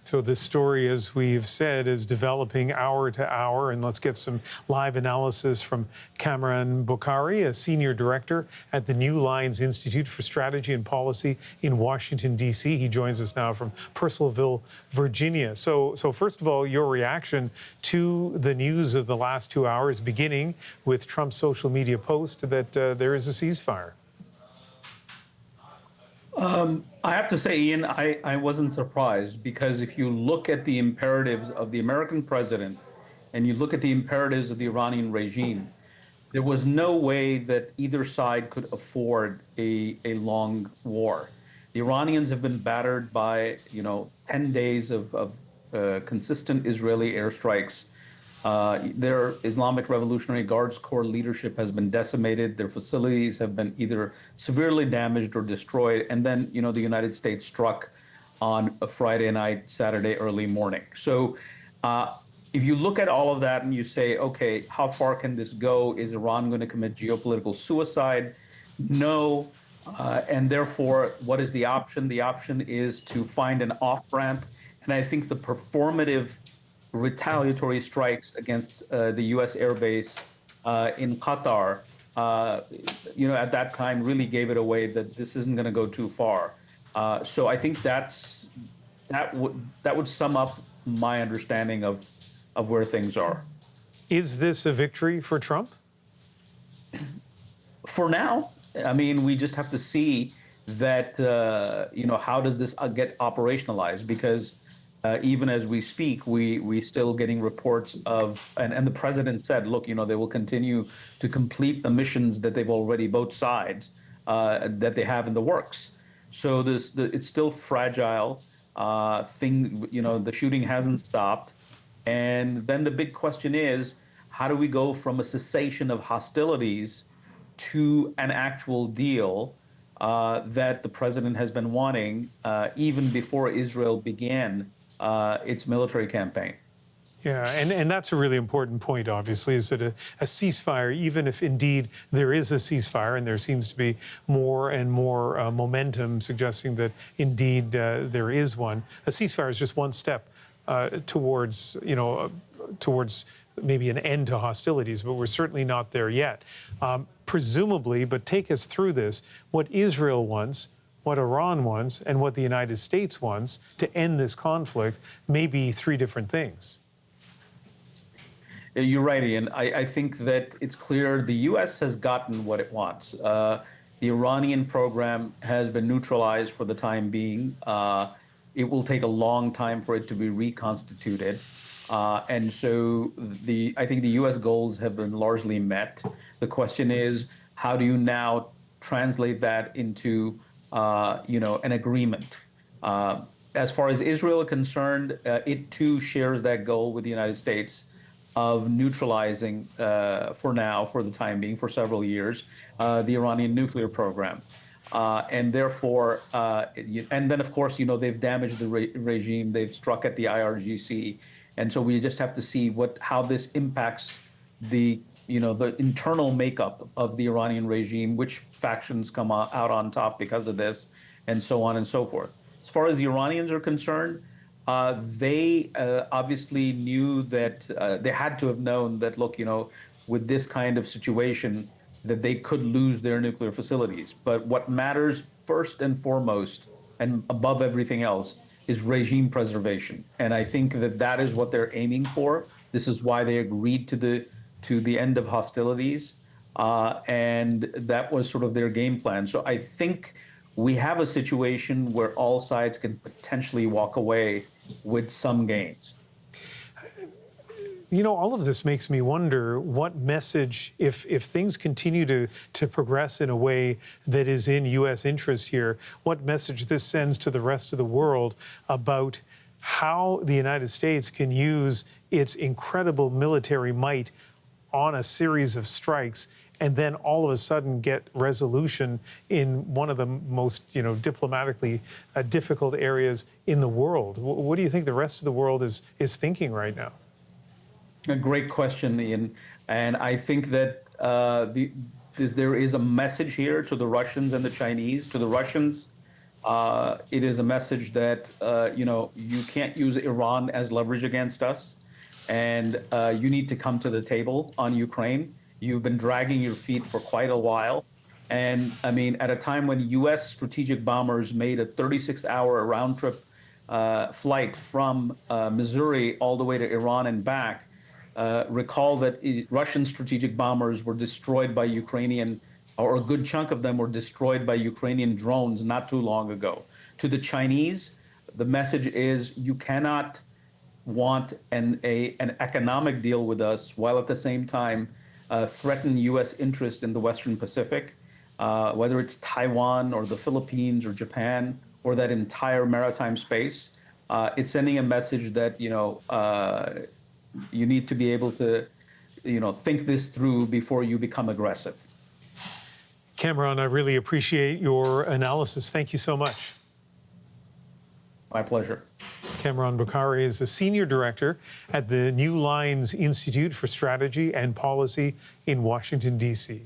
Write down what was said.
So this story, as we've said, is developing hour to hour. And let's get some live analysis from Kamran Bokhari, a senior director at the New Lines Institute for Strategy and Policy in Washington, D.C. He joins us now from Purcellville, Virginia. So first of all, your reaction to the news of the last 2 hours, beginning with Trump's social media post that there is a ceasefire. I have to say, Ian, I wasn't surprised, because if you look at the imperatives of the American president and you look at the imperatives of the Iranian regime, there was no way that either side could afford a long war. The Iranians have been battered by, 10 days of consistent Israeli airstrikes. Their Islamic Revolutionary Guards Corps leadership has been decimated. Their facilities have been either severely damaged or destroyed. And then, the United States struck on a Friday night, Saturday early morning. So if you look at all of that and you say, okay, how far can this go? Is Iran going to commit geopolitical suicide? No. And therefore, what is the option? The option is to find an off-ramp. And I think the performative retaliatory strikes against the U.S. airbase in Qatar, at that time really gave it away that this isn't going to go too far. So I think that would sum up my understanding of where things are. Is this a victory for Trump? For now, I mean, we just have to see that, how does this get operationalized? Because even as we speak, we still getting reports of, and the president said, look, they will continue to complete the missions that they've already, both sides, that they have in the works. So it's still fragile the shooting hasn't stopped. And then the big question is, how do we go from a cessation of hostilities to an actual deal that the president has been wanting even before Israel began its military campaign? Yeah, and that's a really important point, obviously, is that a ceasefire, even if indeed there is a ceasefire, and there seems to be more and more momentum suggesting that indeed there is one, a ceasefire is just one step towards maybe an end to hostilities, but we're certainly not there yet. Presumably, but take us through this, what Israel wants, what Iran wants, and what the United States wants to end this conflict may be three different things. You're right, Ian. I think that it's clear the U.S. has gotten what it wants. The Iranian program has been neutralized for the time being. It will take a long time for it to be reconstituted. And so I think the U.S. goals have been largely met. The question is, how do you now translate that into an agreement? As far as Israel is concerned, it too shares that goal with the United States of neutralizing, for the time being, for several years, the Iranian nuclear program. And therefore, and then of course, they've damaged the regime, they've struck at the IRGC. And so we just have to see how this impacts the internal makeup of the Iranian regime, which factions come out on top because of this, and so on and so forth. As far as the Iranians are concerned, they obviously knew that they had to have known that, look, with this kind of situation, that they could lose their nuclear facilities. But what matters first and foremost, and above everything else, is regime preservation. And I think that is what they're aiming for. This is why they agreed to the end of hostilities. And that was sort of their game plan. So I think we have a situation where all sides can potentially walk away with some gains. All of this makes me wonder what message, if things continue to progress in a way that is in U.S. interest here, what message this sends to the rest of the world about how the United States can use its incredible military might on a series of strikes and then all of a sudden get resolution in one of the most, diplomatically difficult areas in the world. What do you think the rest of the world is thinking right now? A great question, Ian. And I think that there is a message here to the Russians and the Chinese. To the Russians, It is a message that you can't use Iran as leverage against us, and you need to come to the table on Ukraine. You've been dragging your feet for quite a while, and I mean, at a time when U.S. strategic bombers made a 36-hour round trip flight from Missouri all the way to Iran and back. Recall that Russian strategic bombers were destroyed by Ukrainian, or a good chunk of them were destroyed by Ukrainian drones not too long ago. To the Chinese, the message is you cannot want an economic deal with us while at the same time threaten U.S. interest in the Western Pacific, whether it's Taiwan or the Philippines or Japan or that entire maritime space. It's sending a message that you need to be able to think this through before you become aggressive. Kamran, I really appreciate your analysis. Thank you so much. My pleasure. Kamran Bokhari is the Senior Director at the New Lines Institute for Strategy and Policy in Washington, D.C.